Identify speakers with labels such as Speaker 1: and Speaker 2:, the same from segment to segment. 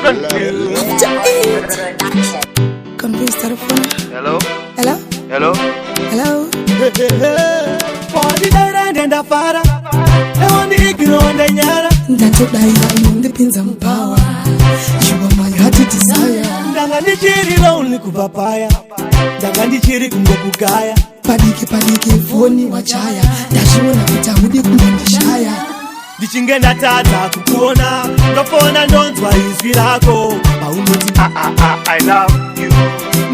Speaker 1: Convinced the phone.
Speaker 2: Hello?
Speaker 1: Hello?
Speaker 2: Hello?
Speaker 1: Hello?
Speaker 3: Ndenda fara ewandiigironde nyara
Speaker 1: ndatodaira inondipinza mupawa. You are my heart desire.
Speaker 3: ndanga ndichiri lonely kupapaya ndanga ndichiri kungokugaya
Speaker 1: Padike foni wachaya. Ndachiona kuti haudi kundondishaya.
Speaker 3: ndichinge ndatadza kukuona ndofona ndonzwa izwi rako paunoti
Speaker 2: I love you.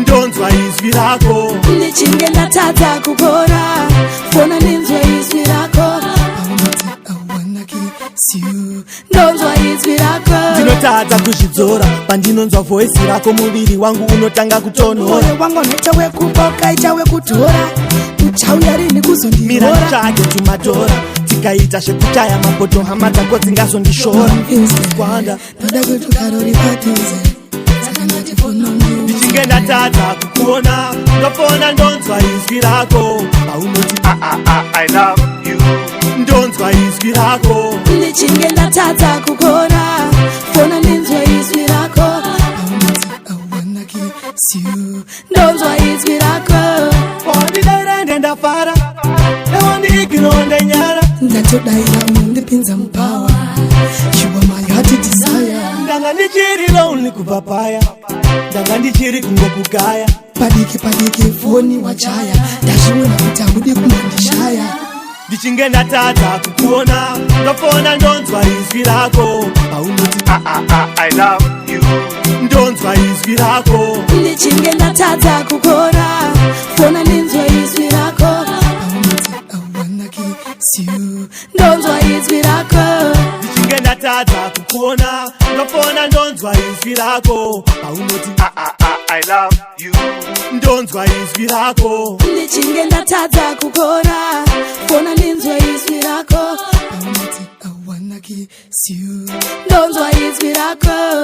Speaker 3: ndonzwa izwi rako
Speaker 1: Ndichinge ndatadza kukuona fona ndinzwe izwi rako. Paunoti I wanna kiss you. Ndonzwa izwi rako.
Speaker 3: ndinotadza kuzvidzora pandinonzwa voisi rako muviri wangu unotanga kutonhora
Speaker 1: Moyo wangu unoita wekuboka ita wekutora. Uchauya rini
Speaker 3: mira
Speaker 1: kuzondihora.
Speaker 3: nditsvage tumatora tikaita zvekutaya mapoto hama dzako dzingazondishora kwanda
Speaker 1: Ndoda kuti ukarori padhuze. Saka ndati fona mbiu.
Speaker 3: ndichinge ndatadza kukuona ndofona ndonzwa izwi rako paunoti
Speaker 2: I love you.
Speaker 3: ndonzwa izwi rako
Speaker 1: Ndichinge ndatadza kukuona fona ndinzwe izwi rako. Paunoti I wanna kiss you. Ndonzwa izwi rako.
Speaker 3: wandidaira ndendafara ewandiigironde nyara
Speaker 1: Ndatodaira unondipinza mupawa. You are my heart desire.
Speaker 3: ndanga ndichiri lonely kupapaya ndanga ndichiri kungokugaya
Speaker 1: Padike foni wachaya. Ndachiona kuti haudi kundondishaya.
Speaker 3: ndichinge ndatadza kukuona ndofona ndonzwa izwi rako paunoti
Speaker 2: I love you.
Speaker 3: ndonzwa izwi rako
Speaker 1: Ndichinge ndatadza kukuona fona ndinzwe izwi rako. Paunoti I wanna kiss you. Ndonzwa izwi rako.
Speaker 3: ndichinge ndatadza kukuona ndofona ndonzwa izwi rako paunoti
Speaker 2: I love you.
Speaker 3: ndonzwa izwi rako
Speaker 1: Ndichinge ndatadza kukuona fona ndinzwe izwi rako. Paunoti I wanna kiss you. Ndonzwa izwi rako.